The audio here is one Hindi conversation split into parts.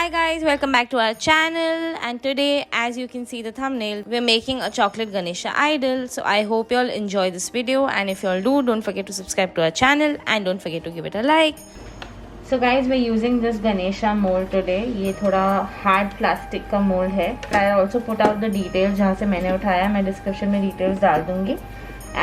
Hi guys, welcome back to our channel, and today, as you can see the thumbnail, we're making a chocolate Ganesha idol. So I hope you all enjoy this video, and if you all do, don't forget to subscribe to our channel and don't forget to give it a like. So guys, we're using this Ganesha mold today. ये थोड़ा hard plastic का mold है. I also put out the details जहाँ से मैंने उठाया, मैं description में details डाल दूँगी.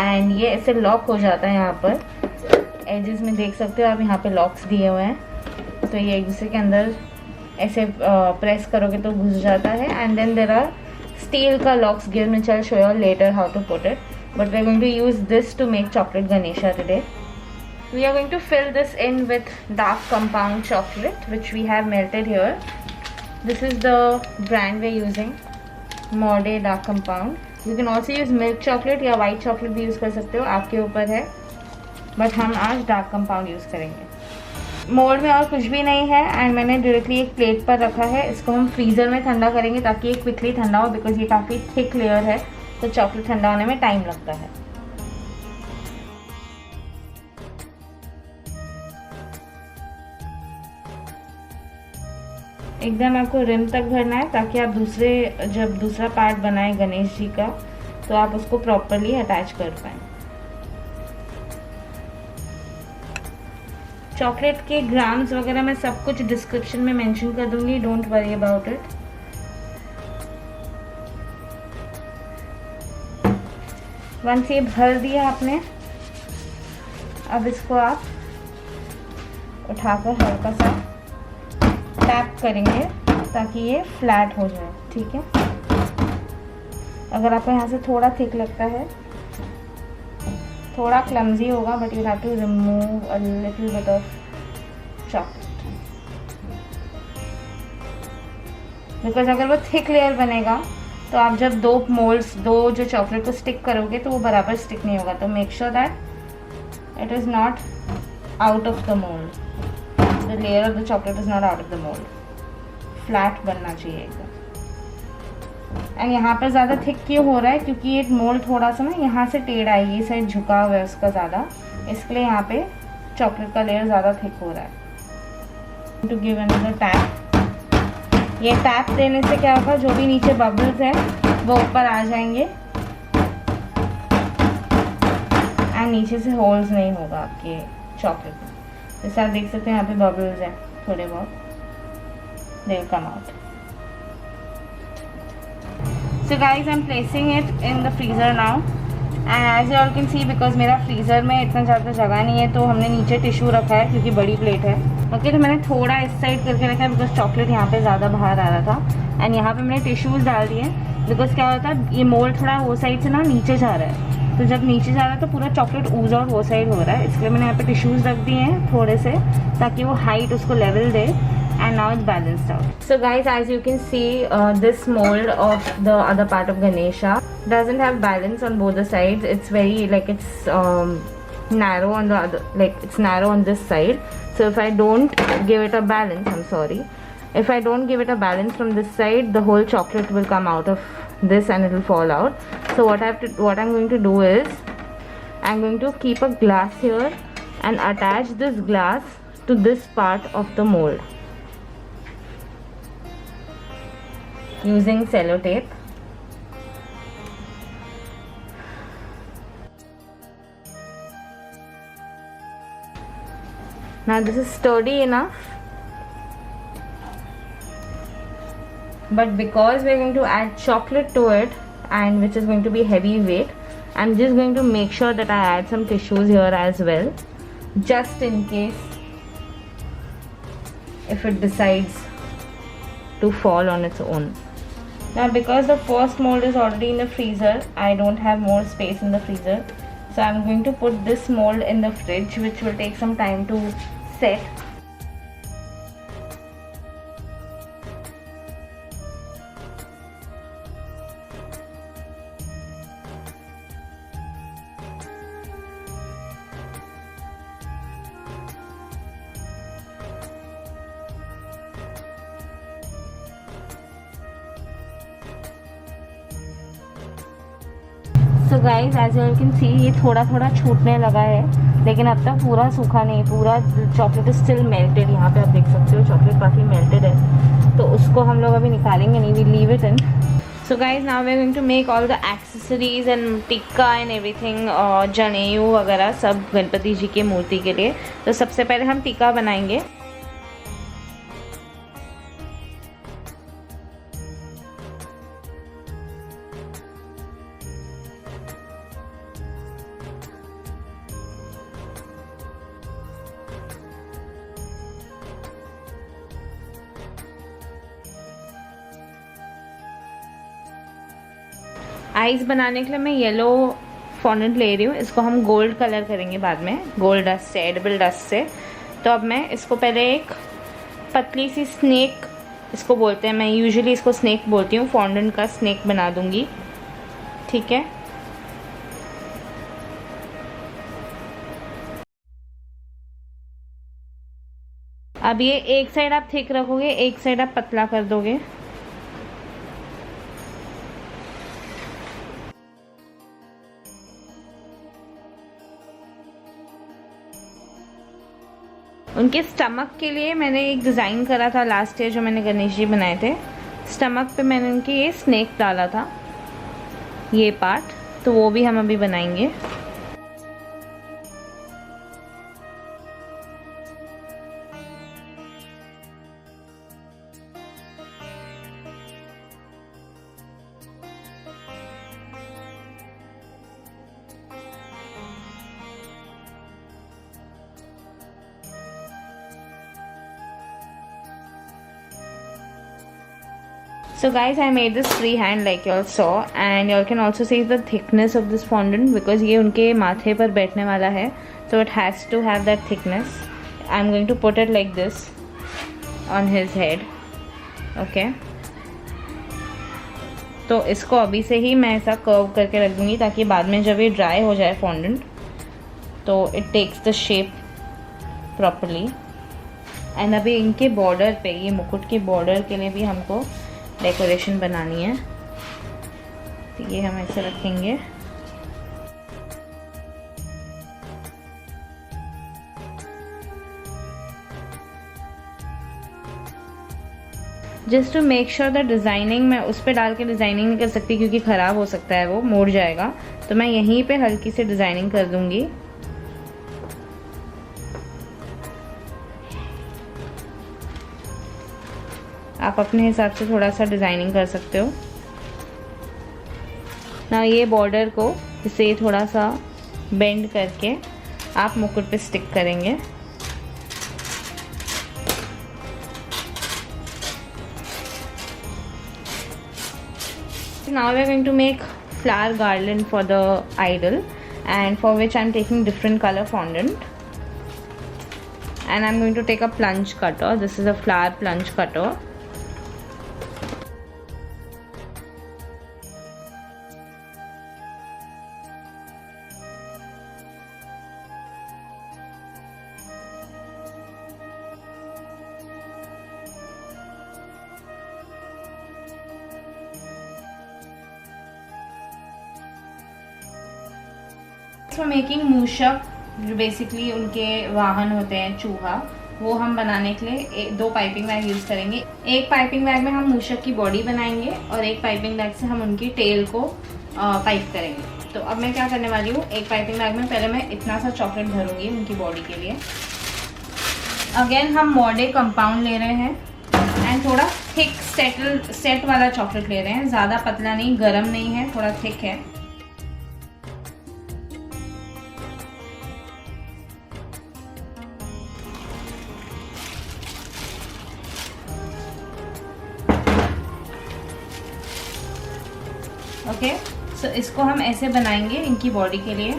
And ये ऐसे lock हो जाता है यहाँ पर. Edges में देख सकते हो आप, यहाँ पे locks दिए हुए हैं. तो ये एक दूसरे के अंदर ऐसे प्रेस करोगे तो घुस जाता है. And then there are steel का locks given which I show you later how to put it, but we are going to use this to make chocolate Ganesha today. We are going to fill this in with dark compound chocolate which we have melted here. This is the brand we are using, Morde dark compound. You can also use milk chocolate या white chocolate भी यूज़ कर सकते हो, आपके ऊपर है, बट हम आज dark compound यूज़ करेंगे. मोल्ड में और कुछ भी नहीं है एंड मैंने डायरेक्टली एक प्लेट पर रखा है. इसको हम फ्रीज़र में ठंडा करेंगे ताकि ये क्विकली ठंडा हो, बिकॉज ये काफ़ी थिक लेयर है तो चॉकलेट ठंडा होने में टाइम लगता है. एकदम आपको रिम तक भरना है ताकि आप जब दूसरा पार्ट बनाए गणेश जी का तो आप उसको प्रॉपरली अटैच कर पाएँ. चॉकलेट के ग्राम्स वगैरह मैं सब कुछ डिस्क्रिप्शन में मेंशन कर दूंगी, don't worry about it. Once ये भर दिया आपने, अब इसको आप उठाकर हल्का सा टैप करेंगे ताकि ये फ्लैट हो जाए. ठीक है, अगर आपको यहाँ से थोड़ा थिक लगता है, थोड़ा क्लमजी होगा, but you have to remove a little bit of chocolate, because अगर वो थिक लेयर बनेगा तो आप जब दो जो चॉकलेट को स्टिक करोगे तो वो बराबर स्टिक नहीं होगा. तो make sure that it is not out of the mould, the layer of the chocolate is not out of the mould. Flat बनना चाहिए एकदम. एंड यहाँ पर ज़्यादा थिक क्यों हो रहा है, क्योंकि ये मोल्ड थोड़ा सा ना यहाँ से टेढ़ा है, ये साइड झुका हुआ है उसका ज़्यादा, इसके लिए यहाँ पे चॉकलेट का लेयर ज़्यादा थिक हो रहा है. To give another tap. ये टैप देने से क्या होगा, जो भी नीचे बबल्स हैं वो ऊपर आ जाएंगे एंड नीचे से होल्स नहीं होगा आपके चॉकलेट में. जैसे आप देख सकते हैं यहाँ पे बबल्स हैं थोड़े बहुत, they will come out. So guys, I'm placing it in the freezer now, and as you all can see, because मेरा फ्रीज़र में इतना ज़्यादा जगह नहीं है तो हमने नीचे टिश्यू रखा है क्योंकि बड़ी प्लेट है. ओके, तो मैंने थोड़ा इस साइड करके रखा है बिकॉज चॉकलेट यहाँ पे ज़्यादा बाहर आ रहा था. एंड यहाँ पे मैंने टिश्यूज़ डाल दिए बिकॉज क्या होता है, ये मोल्ड थोड़ा वो साइड से ना नीचे जा रहा है, तो जब नीचे जा रहा है तो पूरा चॉकलेट ऊज और वो साइड हो रहा है, इसलिए मैंने यहाँ पे टिश्यूज़ रख दिए हैं थोड़े से ताकि वो हाइट उसको level they. And now it's balanced out. So guys, as you can see, this mold of the other part of Ganesha doesn't have balance on both the sides. It's very it's narrow on the other, it's narrow on this side. So if I don't give it a balance, I'm sorry, if I don't give it a balance from this side, the whole chocolate will come out of this and it will fall out. So what I'm going to do is I'm going to keep a glass here and attach this glass to this part of the mold using sellotape. Now this is sturdy enough, but because we're going to add chocolate to it and which is going to be heavy weight, I'm just going to make sure that I add some tissues here as well, just in case if it decides to fall on its own. Now because the first mold is already in the freezer, I don't have more space in the freezer, so I'm going to put this mold in the fridge, which will take some time to set. So guys, as you can see, ये थोड़ा थोड़ा छूटने लगा है लेकिन अब तक पूरा सूखा नहीं, पूरा चॉकलेट इज स्टिल मेल्टेड। यहाँ पे आप देख सकते हो चॉकलेट काफ़ी मेल्टेड है, तो उसको हम लोग अभी निकालेंगे नहीं, we leave it in. So guys now we are going to make all the accessories and tikka and everything, जनेऊ वगैरह सब गणपति जी की मूर्ति के लिए। तो सबसे पहले हम टिक्का बनाएंगे। आइस बनाने के लिए मैं येलो फॉन्डेंट ले रही हूँ। इसको हम गोल्ड कलर करेंगे बाद में, गोल्ड डस्ट से, एडिबल डस्ट से। तो अब मैं इसको पहले एक पतली सी स्नेक, इसको बोलते हैं, मैं यूजुअली इसको स्नेक बोलती हूँ, फॉन्डेंट का स्नेक बना दूँगी। ठीक है, अब ये एक साइड आप थिक रखोगे, एक साइड आप पतला कर दोगे। उनके स्टमक के लिए मैंने एक डिज़ाइन करा था लास्ट ईयर, जो मैंने गणेश जी बनाए थे। स्टमक पे मैंने उनके ये स्नेक डाला था, ये पार्ट, तो वो भी हम अभी बनाएंगे। So guys, I made this freehand like you all saw, and you all can also see the thickness of this fondant because ये उनके माथे पर बैठने वाला है, so it has to have that thickness. I'm going to put it like this on his head. Okay. तो इसको अभी से ही मैं ऐसा कर्व करके रख दूँगी ताकि बाद में जब ये ड्राई हो जाए फॉन्डेंट तो it takes the shape properly. And अभी इनके बॉर्डर पे, ये मुकुट के बॉर्डर के लिए भी हमको डेकोरेशन बनानी है, तो ये हम ऐसे रखेंगे। Just to make sure the designing, मैं उस पर डाल के डिज़ाइनिंग नहीं कर सकती क्योंकि ख़राब हो सकता है, वो मुड़ जाएगा, तो मैं यहीं पे हल्की सी डिज़ाइनिंग कर दूंगी। आप अपने हिसाब से थोड़ा सा डिज़ाइनिंग कर सकते हो ना। ये बॉर्डर को इसे थोड़ा सा बेंड करके आप मुकुट पे स्टिक करेंगे। Now we are going to make flower garland for the idol, and for which I am taking different color fondant, and I am going to take a plunge cutter. This is a flower plunge cutter. For making मूषक, जो बेसिकली उनके वाहन होते हैं चूहा, वो हम बनाने के लिए दो पाइपिंग बैग यूज़ करेंगे। एक पाइपिंग बैग में हम मूषक की बॉडी बनाएंगे और एक पाइपिंग बैग से हम उनकी टेल को पाइप करेंगे। तो अब मैं क्या करने वाली हूँ, एक पाइपिंग बैग में पहले मैं इतना सा चॉकलेट भरूंगी उनकी बॉडी के लिए। अगेन हम मॉडे कंपाउंड ले रहे हैं एंड थोड़ा थिक सेट वाला चॉकलेट ले रहे हैं, ज़्यादा पतला नहीं, गर्म नहीं है, थोड़ा थिक है। ओके, सो इसको हम ऐसे बनाएंगे इनकी बॉडी के लिए।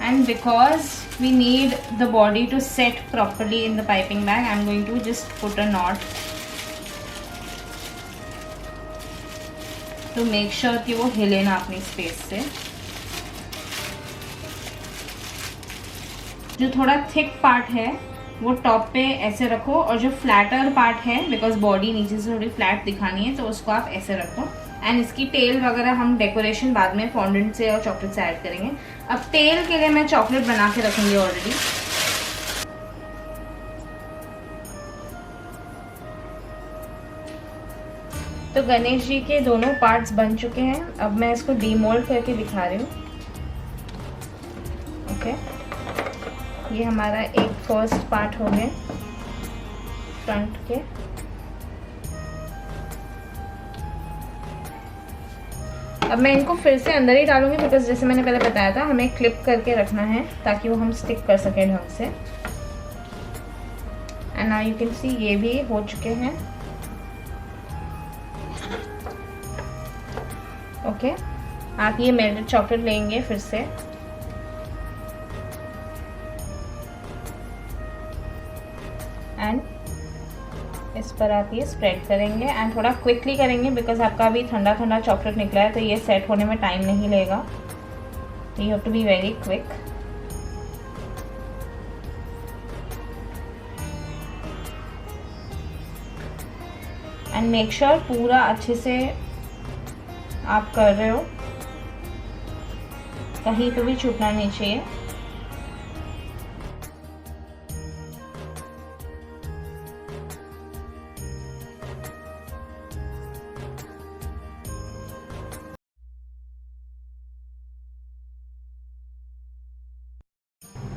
And because we need the body to set properly in the piping bag, I am going to just put a knot to make sure कि वो हिले ना अपनी स्पेस से। जो थोड़ा थिक पार्ट है वो टॉप पे ऐसे रखो, और जो फ्लैटर पार्ट है, बिकॉज बॉडी नीचे से थोड़ी फ्लैट दिखानी है, तो उसको आप ऐसे रखो। एंड इसकी टेल वगैरह हम डेकोरेशन बाद में फॉन्डेंट से और चॉकलेट से ऐड करेंगे। अब टेल के लिए मैं चॉकलेट बना के रखूँगी ऑलरेडी। तो गणेश जी के दोनों पार्ट्स बन चुके हैं। अब मैं इसको डीमोल्ड करके दिखा रही हूँ। ओके, ये हमारा एक फर्स्ट पार्ट हो गया फ्रंट के। अब मैं इनको फिर से अंदर ही डालूंगी बिकॉज जैसे मैंने पहले बताया था हमें क्लिप करके रखना है ताकि वो हम स्टिक कर सकें ढंग से। And now you can see ये भी हो चुके हैं। ओके, आप ये मेल्टेड चॉकलेट लेंगे फिर से एंड इस पर आप ये स्प्रेड करेंगे एंड थोड़ा क्विकली करेंगे बिकॉज आपका अभी ठंडा ठंडा चॉकलेट निकला है तो ये सेट होने में टाइम नहीं लेगा। You have to be very quick. And make sure पूरा अच्छे से आप कर रहे हो, कहीं पे भी छूटना नहीं चाहिए।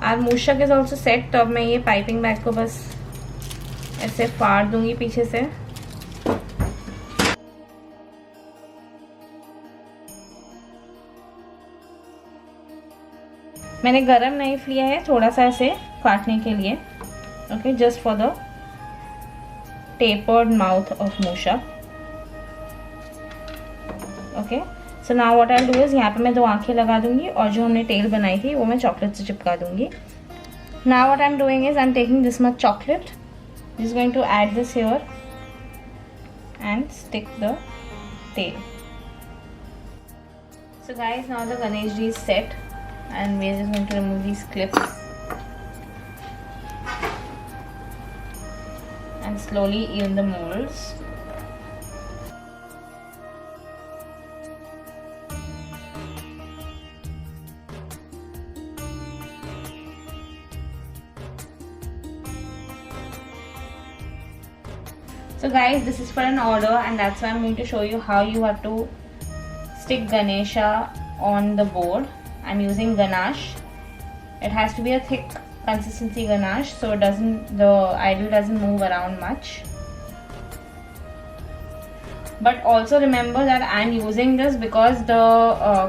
और मूषक इज ऑल्सो सेट। तो अब मैं ये पाइपिंग बैग को बस ऐसे फाड़ दूंगी पीछे से। मैंने गरम नाइफ लिया है थोड़ा सा ऐसे काटने के लिए। Okay, just for the tapered mouth of मूषक। Okay, so now what I do is यहाँ पे मैं 2 आंखें लगा दूंगी और जो हमने टेल बनाई थी वो मैं चॉकलेट से चिपका दूंगी। Now what I am doing is I am taking this much chocolate, is going to add this here and stick the tail. So guys, now the Ganesh ji is set and we are just going to remove these clips and slowly even the molds. So guys, this is for an order and that's why I'm going to show you how you have to stick Ganesha on the board. I'm using ganache. It has to be a thick consistency ganache so the idol doesn't move around much. But also remember that I'm using this because the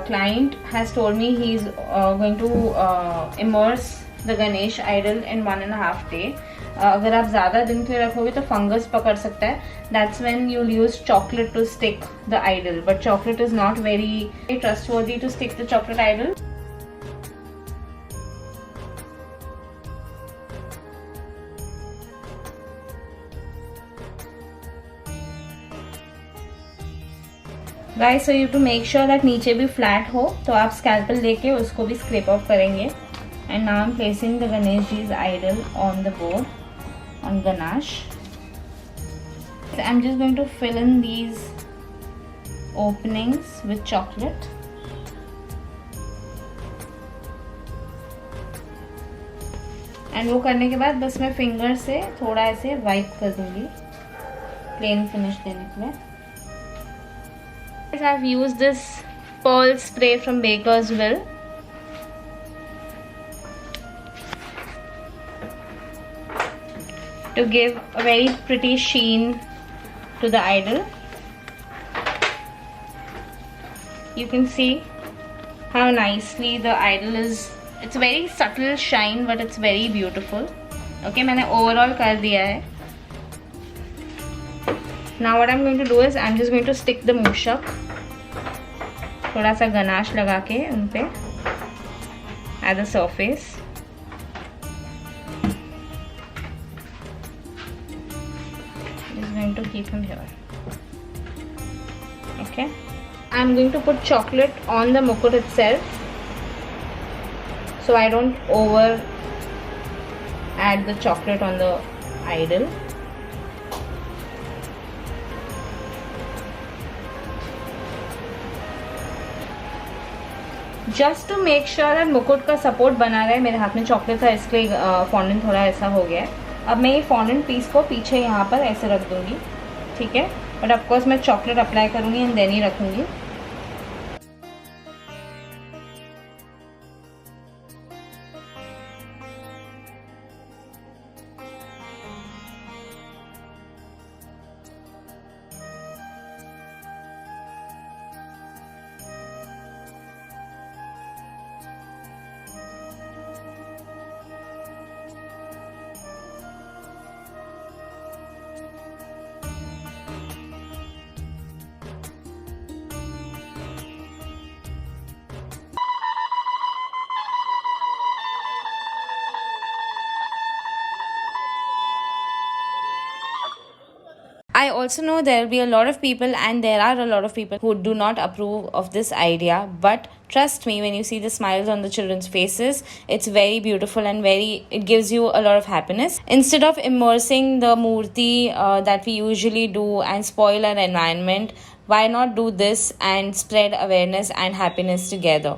client has told me he's going to immerse the Ganesh idol in 1.5 day. अगर आप ज़्यादा दिन के लिए रखोगे तो फंगस पकड़ सकता है। That's when you'll use chocolate to stick the idol. But chocolate is not very trustworthy to stick the chocolate idol. Guys, so you have to make sure that नीचे भी flat हो, तो आप scalpel लेके उसको भी scrape off करेंगे. And now I'm placing the Ganesh Ji's idol on the board, on ganache. So I'm just going to fill in these openings with chocolate. And वो करने के बाद बस मैं finger से थोड़ा ऐसे wipe कर दूँगी, plain finish देने के लिए. I've used this pearl spray from Bakersville. To give a very pretty sheen to the idol. You can see how nicely the idol is. It's a very subtle shine but it's very beautiful. Okay, मैंने overall कर दिया है. Now what I'm going to do is I'm just going to stick the मूषक, थोड़ा सा गनाश लगा के उन पे at the surface. Just going to keep him here. Okay. I'm going to put chocolate on the mukut itself, so I don't over add the chocolate on the idol. Just to make sure that मुकुट का सपोर्ट बना रहे। मेरे हाथ में चॉकलेट था इसलिए फॉन्डेंट थोड़ा ऐसा हो गया है। अब मैं ये फॉन्डेंट पीस को पीछे यहाँ पर ऐसे रख दूँगी, ठीक है। बट ऑफकोर्स मैं चॉकलेट अप्लाई करूँगी एंड देन ही रखूँगी। I also know there will be a lot of people, and there are a lot of people who do not approve of this idea. But trust me, when you see the smiles on the children's faces, it's very beautiful and it gives you a lot of happiness. Instead of immersing the murti that we usually do and spoil our environment, why not do this and spread awareness and happiness together?